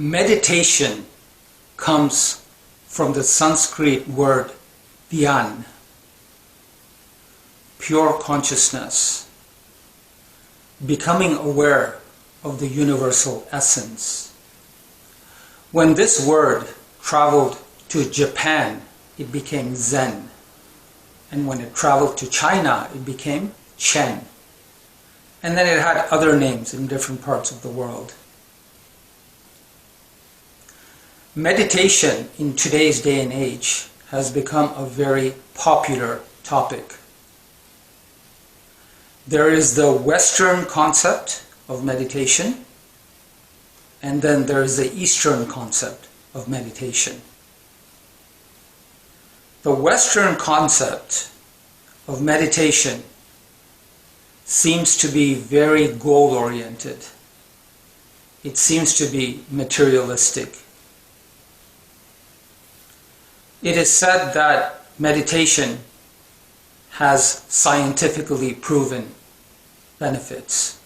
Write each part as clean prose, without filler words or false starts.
Meditation comes from the Sanskrit word dhyan, pure consciousness, becoming aware of the universal essence. When this word traveled to Japan, it became Zen. And when it traveled to China, it became Chen. And then it had other names in different parts of the world. Meditation in today's day and age has become a very popular topic. There is the Western concept of meditation, and then there is the Eastern concept of meditation. The Western concept of meditation seems to be very goal-oriented. It seems to be materialistic. It is said that meditation has scientifically proven benefits.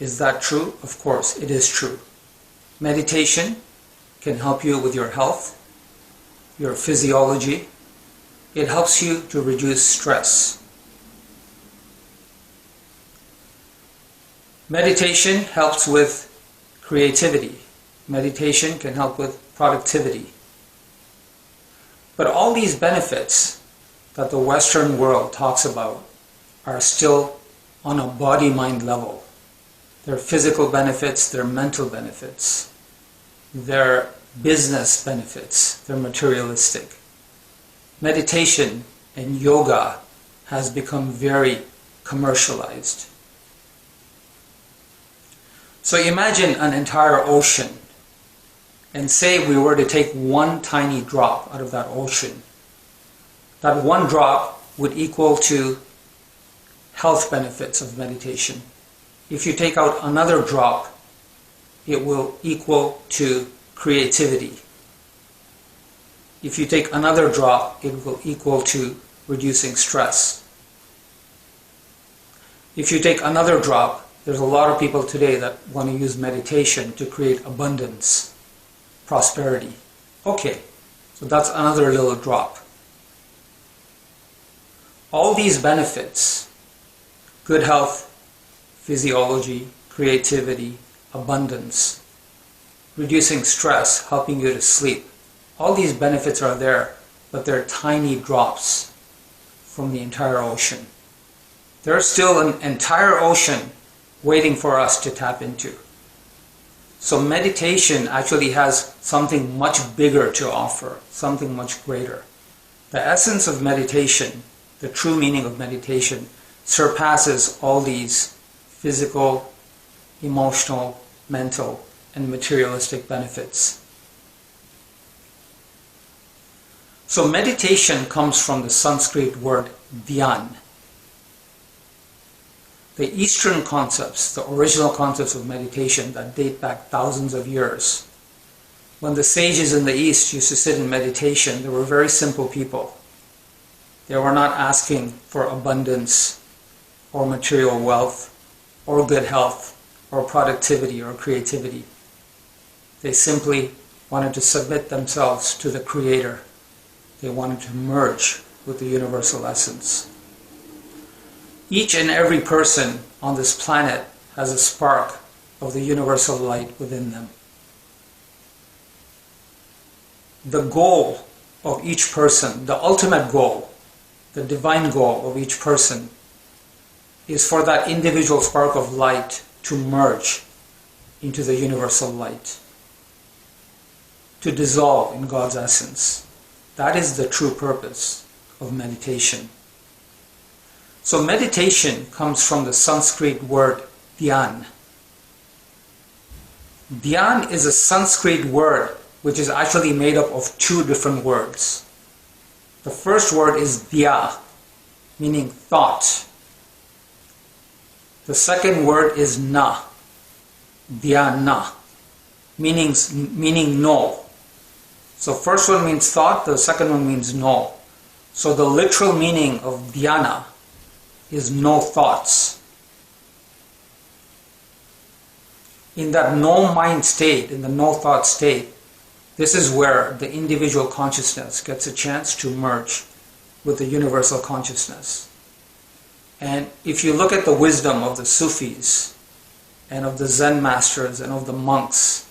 Is that true? Of course, it is true. Meditation can help you with your health, your physiology. It helps you to reduce stress. Meditation helps with creativity. Meditation can help with productivity. But all these benefits that the Western world talks about are still on a body-mind level. They're physical benefits, they're mental benefits, they're business benefits, they're materialistic. Meditation and yoga has become very commercialized. So imagine an entire ocean, and say we were to take one tiny drop out of that ocean. That one drop would equal to health benefits of meditation. If you take out another drop, it will equal to creativity. If you take another drop, it will equal to reducing stress. If you take another drop, there's a lot of people today that want to use meditation to create abundance, prosperity. Okay, so that's another little drop. All these benefits, good health, physiology, creativity, abundance, reducing stress, helping you to sleep, all these benefits are there, but they're tiny drops from the entire ocean. There's still an entire ocean waiting for us to tap into. So meditation actually has something much bigger to offer, something much greater. The essence of meditation, the true meaning of meditation, surpasses all these physical, emotional, mental, and materialistic benefits. So meditation comes from the Sanskrit word dhyan. The Eastern concepts, the original concepts of meditation that date back thousands of years. When the sages in the East used to sit in meditation, they were very simple people. They were not asking for abundance or material wealth or good health or productivity or creativity. They simply wanted to submit themselves to the Creator. They wanted to merge with the universal essence. Each and every person on this planet has a spark of the universal light within them. The goal of each person, the ultimate goal, the divine goal of each person, is for that individual spark of light to merge into the universal light, to dissolve in God's essence. That is the true purpose of meditation. So meditation comes from the Sanskrit word dhyan. Dhyan is a Sanskrit word which is actually made up of two different words. The first word is dhya, meaning thought. The second word is na, dhyana, meaning know. So first one means thought, the second one means know. So the literal meaning of dhyana is no thoughts. In that no mind state, in the no thought state, this is where the individual consciousness gets a chance to merge with the universal consciousness. And if you look at the wisdom of the Sufis and of the Zen masters and of the monks,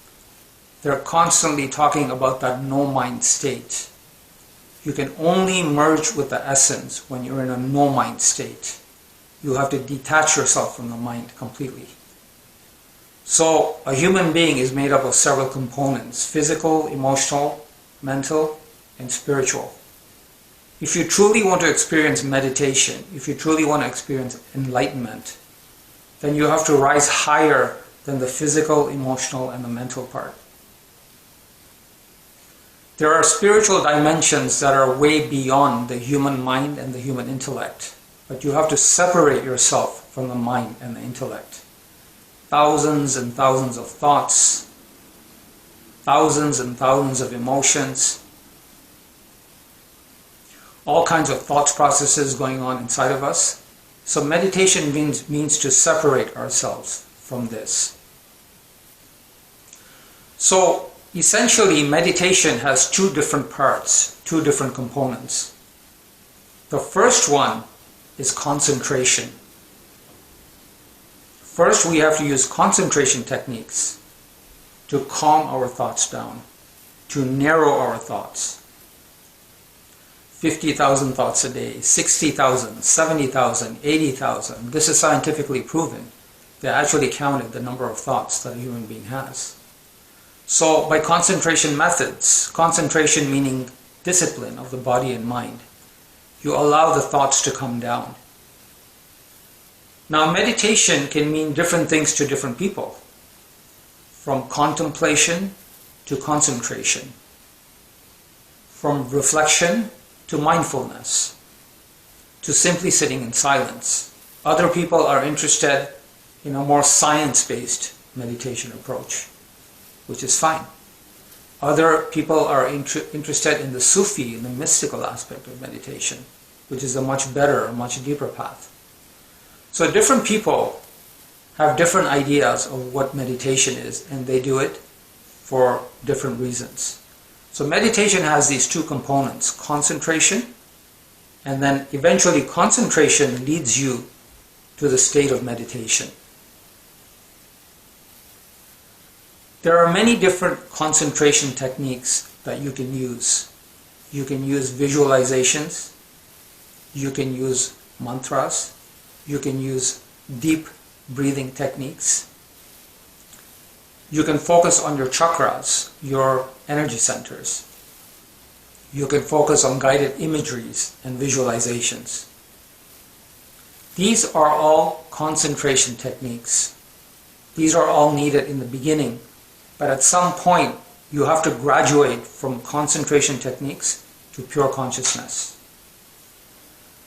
they're constantly talking about that no mind state. You can only merge with the essence when you're in a no mind state. You have to detach yourself from the mind completely. So a human being is made up of several components: physical, emotional, mental, and spiritual. If you truly want to experience meditation, if you truly want to experience enlightenment, then you have to rise higher than the physical, emotional, and the mental part. There are spiritual dimensions that are way beyond the human mind and the human intellect, but you have to separate yourself from the mind and the intellect. Thousands and thousands of thoughts, thousands and thousands of emotions, all kinds of thought processes going on inside of us. So meditation means to separate ourselves from this. So essentially, meditation has two different parts, two different components. The first one is concentration. First, we have to use concentration techniques to calm our thoughts down, to narrow our thoughts. 50,000 thoughts a day, 60,000, 70,000, 80,000. This is scientifically proven. They actually counted the number of thoughts that a human being has. So by concentration methods, concentration meaning discipline of the body and mind, you allow the thoughts to come down. Now meditation can mean different things to different people, from contemplation to concentration, from reflection to mindfulness, to simply sitting in silence. Other people are interested in a more science-based meditation approach, which is fine. Other people are interested in the Sufi, in the mystical aspect of meditation, which is a much better, a much deeper path. So different people have different ideas of what meditation is, and they do it for different reasons. So meditation has these two components: concentration, and then eventually concentration leads you to the state of meditation. There are many different concentration techniques that you can use. You can use visualizations, you can use mantras, you can use deep breathing techniques. You can focus on your chakras, your energy centers. You can focus on guided imageries and visualizations. These are all concentration techniques. These are all needed in the beginning, but at some point you have to graduate from concentration techniques to pure consciousness.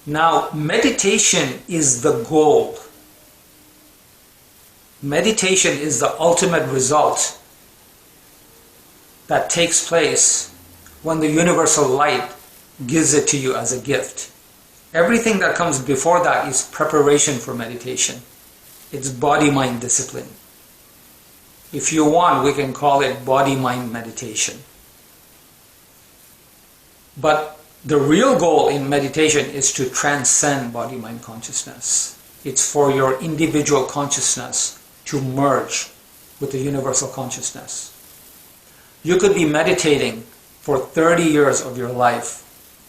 Now, meditation is the goal. Meditation is the ultimate result that takes place when the universal light gives it to you as a gift. Everything that comes before that is preparation for meditation. It's body-mind discipline. If you want, we can call it body-mind meditation. But the real goal in meditation is to transcend body-mind consciousness. It's for your individual consciousness to merge with the universal consciousness. You could be meditating for 30 years of your life,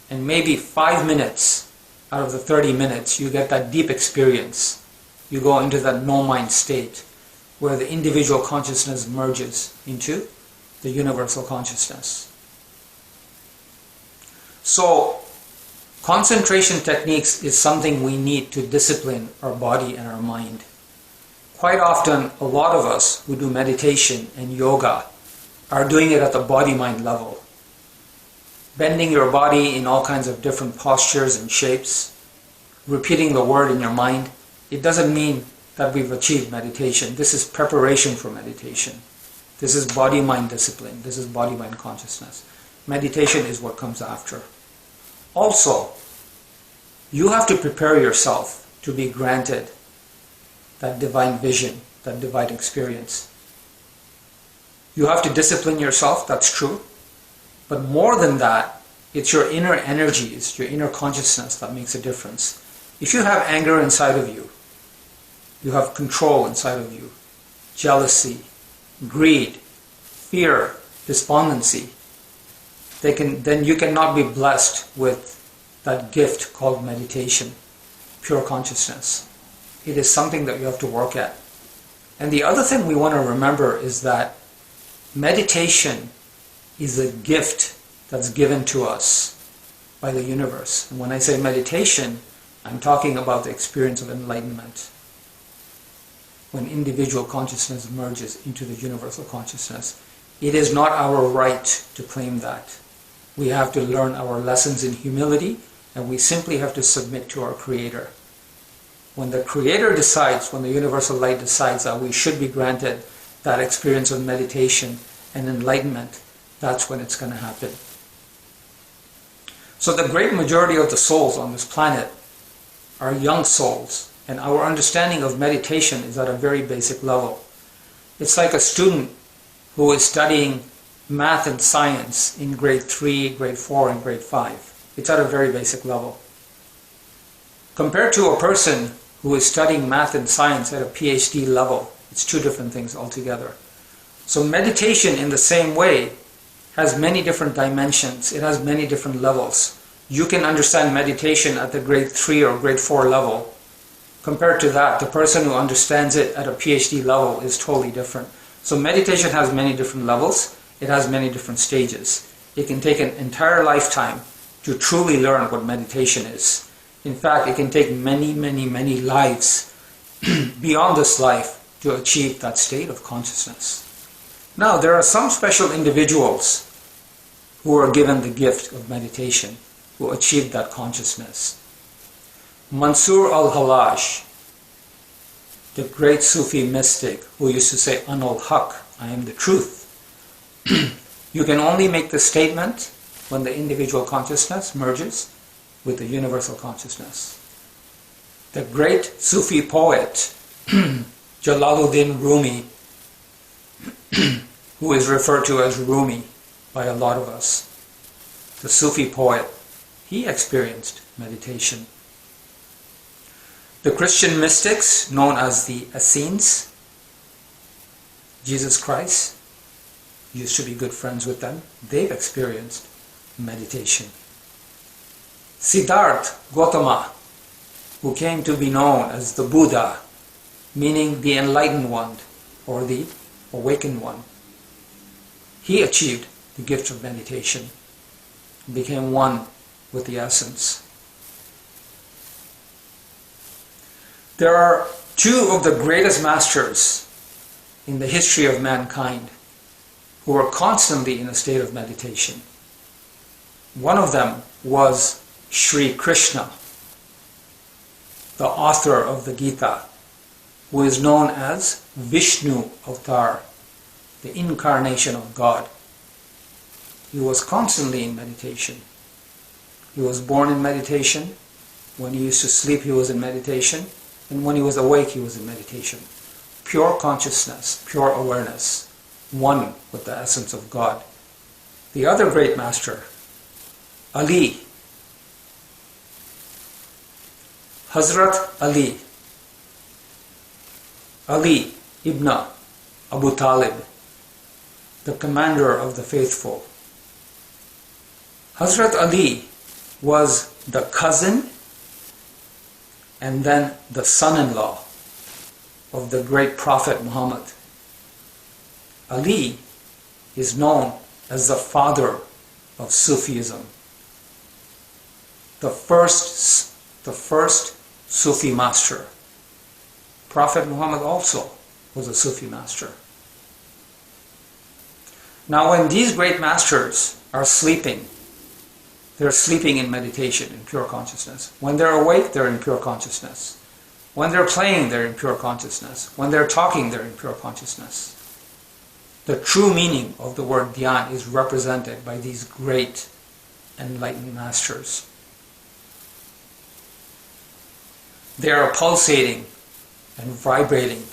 and maybe 5 minutes out of the 30 minutes you get that deep experience. You go into that no-mind state where the individual consciousness merges into the universal consciousness. So, concentration techniques is something we need to discipline our body and our mind. Quite often, a lot of us who do meditation and yoga are doing it at the body-mind level. Bending your body in all kinds of different postures and shapes, repeating the word in your mind. It doesn't mean that we've achieved meditation. This is preparation for meditation. This is body-mind discipline. This is body-mind consciousness. Meditation is what comes after. Also, you have to prepare yourself to be granted that divine vision, that divine experience. You have to discipline yourself, that's true. But more than that, it's your inner energies, your inner consciousness that makes a difference. If you have anger inside of you, you have control inside of you, jealousy, greed, fear, despondency, then you cannot be blessed with that gift called meditation, pure consciousness. It is something that you have to work at. And the other thing we want to remember is that meditation is a gift that's given to us by the universe. And when I say meditation, I'm talking about the experience of enlightenment. When individual consciousness merges into the universal consciousness, it is not our right to claim that. We have to learn our lessons in humility, and we simply have to submit to our Creator. When the Creator decides, when the universal light decides that we should be granted that experience of meditation and enlightenment, that's when it's going to happen. So the great majority of the souls on this planet are young souls, and our understanding of meditation is at a very basic level. It's like a student who is studying math and science in grade 3, grade 4, and grade 5. It's at a very basic level. Compared to a person who is studying math and science at a PhD level, it's two different things altogether. So meditation, in the same way, has many different dimensions. It has many different levels. You can understand meditation at the grade 3 or grade 4 level. Compared to that, the person who understands it at a PhD level is totally different. So meditation has many different levels. It has many different stages. It can take an entire lifetime to truly learn what meditation is. In fact, it can take many, many, many lives beyond this life to achieve that state of consciousness. Now, there are some special individuals who are given the gift of meditation, who achieved that consciousness. Mansur al-Hallaj, the great Sufi mystic who used to say, Anul Haq, I am the truth. You can only make the statement when the individual consciousness merges with the universal consciousness. The great Sufi poet, Jalaluddin Rumi, who is referred to as Rumi by a lot of us, the Sufi poet, he experienced meditation. The Christian mystics, known as the Essenes, Jesus Christ used to be good friends with them. They've experienced meditation. Siddhartha Gautama, who came to be known as the Buddha, meaning the enlightened one or the awakened one, he achieved the gift of meditation, became one with the essence. There are two of the greatest masters in the history of mankind who are constantly in a state of meditation. One of them was Sri Krishna, the author of the Gita, who is known as Vishnu Avatar, the incarnation of God. He was constantly in meditation. He was born in meditation. When he used to sleep, he was in meditation. And when he was awake, he was in meditation. Pure consciousness, pure awareness, one with the essence of God. The other great master, Ali, Hazrat Ali, Ali ibn Abu Talib, the commander of the faithful. Hazrat Ali was the cousin and then the son-in-law of the great Prophet Muhammad. Ali is known as the father of Sufism, the first Sufi master. Prophet Muhammad also was a Sufi master. Now when these great masters are sleeping, they're sleeping in meditation, in pure consciousness. When they're awake, they're in pure consciousness. When they're playing, they're in pure consciousness. When they're talking, they're in pure consciousness. The true meaning of the word dhyan is represented by these great enlightened masters. They are pulsating and vibrating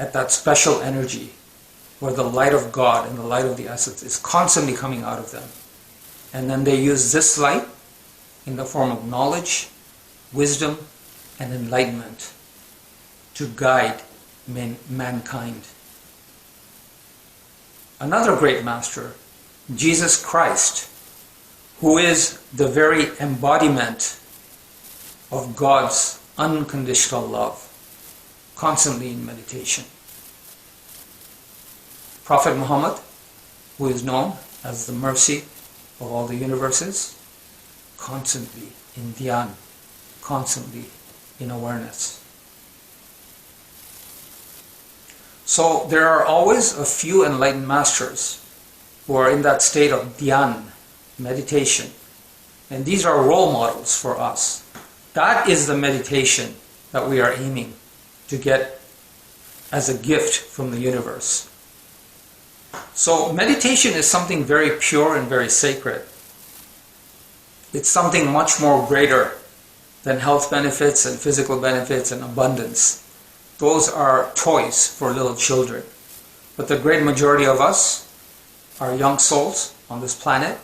at that special energy where the light of God and the light of the essence is constantly coming out of them. And then they use this light in the form of knowledge, wisdom, and enlightenment to guide mankind. Another great master, Jesus Christ, who is the very embodiment of God's unconditional love, constantly in meditation. Prophet Muhammad, who is known as the mercy of all the universes, constantly in dhyan, constantly in awareness. So there are always a few enlightened masters who are in that state of dhyan, meditation. And these are role models for us. That is the meditation that we are aiming to get as a gift from the universe. So meditation is something very pure and very sacred. It's something much more greater than health benefits and physical benefits and abundance. Those are toys for little children. But the great majority of us are young souls on this planet.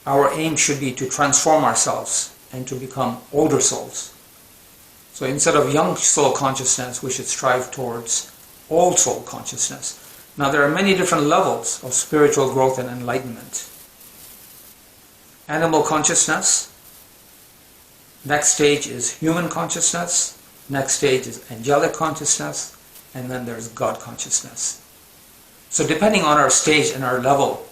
Our aim should be to transform ourselves and to become older souls. So instead of young soul consciousness, we should strive towards old soul consciousness. Now there are many different levels of spiritual growth and enlightenment. Animal consciousness. Next stage is human consciousness. Next stage is angelic consciousness. And then there's God consciousness. So depending on our stage and our level,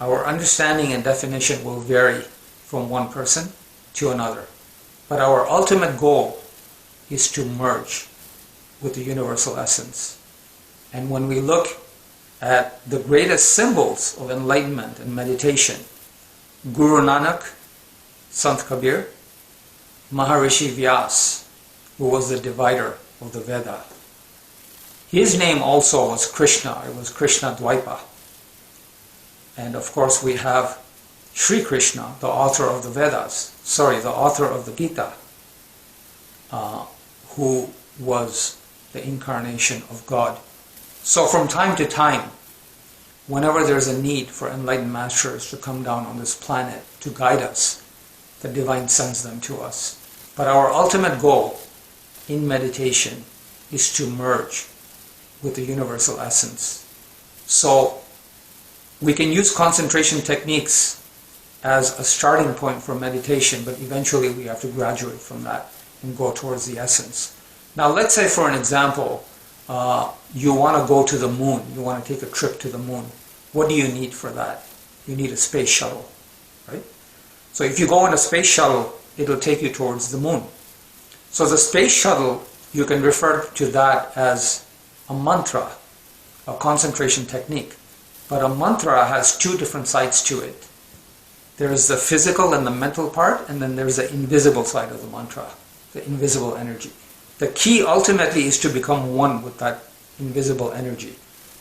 our understanding and definition will vary from one person to another. But our ultimate goal is to merge with the universal essence. And when we look at the greatest symbols of enlightenment and meditation, Guru Nanak, Sant Kabir, Maharishi Vyas, who was the divider of the Veda. His name also was Krishna. It was Krishna Dvaipa. And of course we have Sri Krishna, the author of the the author of the Gita, who was the incarnation of God. So from time to time, whenever there's a need for enlightened masters to come down on this planet to guide us, the divine sends them to us. But our ultimate goal in meditation is to merge with the universal essence. So we can use concentration techniques as a starting point for meditation, but eventually we have to graduate from that and go towards the essence. Now let's say, for an example, you want to go to the moon, you want to take a trip to the moon. What do you need for that? You need a space shuttle, right? So if you go in a space shuttle, it'll take you towards the moon. So the space shuttle, you can refer to that as a mantra, a concentration technique. But a mantra has two different sides to it. There's the physical and the mental part, and then there's the invisible side of the mantra, the invisible energy. The key ultimately is to become one with that invisible energy.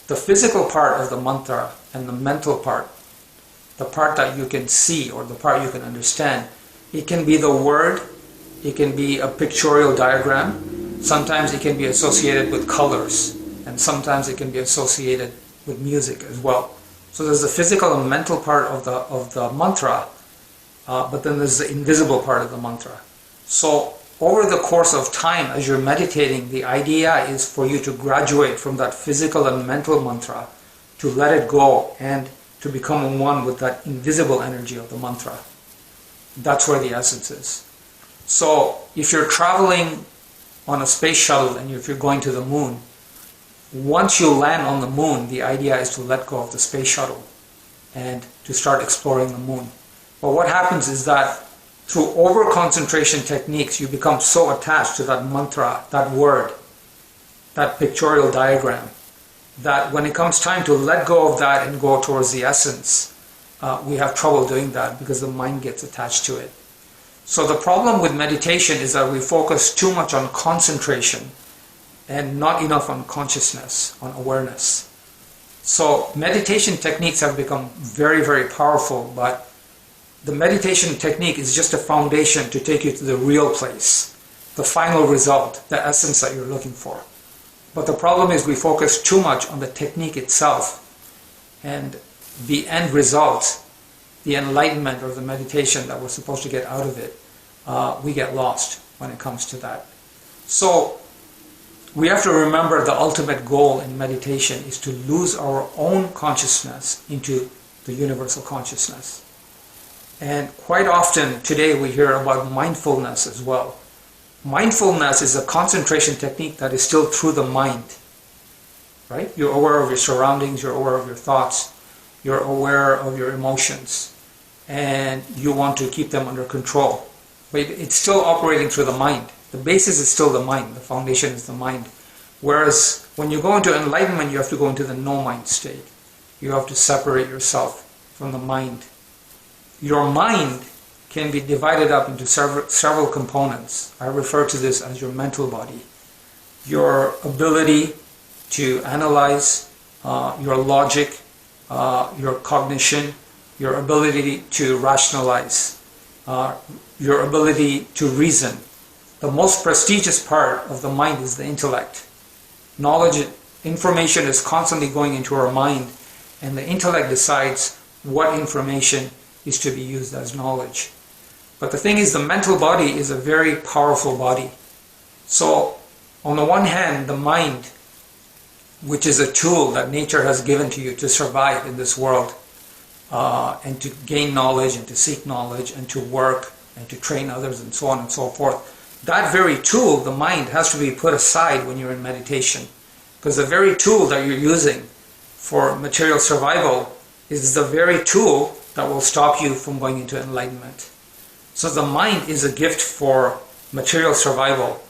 The physical part of the mantra and the mental part, the part that you can see or the part you can understand, it can be the word, it can be a pictorial diagram, sometimes it can be associated with colors, and sometimes it can be associated with music as well. So there's the physical and mental part of the mantra, but then there's the invisible part of the mantra. So over the course of time, as you're meditating, the idea is for you to graduate from that physical and mental mantra, to let it go and to become one with that invisible energy of the mantra. That's where the essence is. So if you're traveling on a space shuttle and if you're going to the moon, once you land on the moon, the idea is to let go of the space shuttle and to start exploring the moon. But what happens is that through over-concentration techniques, you become so attached to that mantra, that word, that pictorial diagram, that when it comes time to let go of that and go towards the essence, we have trouble doing that because the mind gets attached to it. So the problem with meditation is that we focus too much on concentration and not enough on consciousness, on awareness. So meditation techniques have become very, very powerful, but the meditation technique is just a foundation to take you to the real place, the final result, the essence that you're looking for. But the problem is we focus too much on the technique itself, and the end result, the enlightenment or the meditation that we're supposed to get out of it, we get lost when it comes to that. So we have to remember the ultimate goal in meditation is to lose our own consciousness into the universal consciousness. And quite often today we hear about mindfulness as well. Mindfulness is a concentration technique that is still through the mind. Right? You're aware of your surroundings, you're aware of your thoughts, you're aware of your emotions, and you want to keep them under control. But it's still operating through the mind. The basis is still the mind, the foundation is the mind. Whereas when you go into enlightenment, you have to go into the no-mind state. You have to separate yourself from the mind. Your mind can be divided up into several components. I refer to this as your mental body. Your ability to analyze, your logic, your cognition, your ability to rationalize, your ability to reason. The most prestigious part of the mind is the intellect. Knowledge, information is constantly going into our mind, and the intellect decides what information is to be used as knowledge. But the thing is, the mental body is a very powerful body. So, on the one hand, the mind, which is a tool that nature has given to you to survive in this world, and to gain knowledge, and to seek knowledge, and to work, and to train others, and so on and so forth. That very tool, the mind, has to be put aside when you're in meditation. Because the very tool that you're using for material survival is the very tool that will stop you from going into enlightenment. So the mind is a gift for material survival,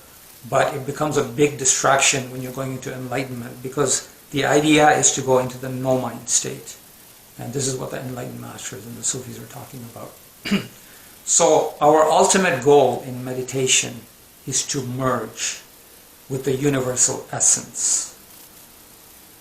but it becomes a big distraction when you're going into enlightenment, because the idea is to go into the no-mind state. And this is what the enlightened masters and the Sufis are talking about. So our ultimate goal in meditation is to merge with the universal essence.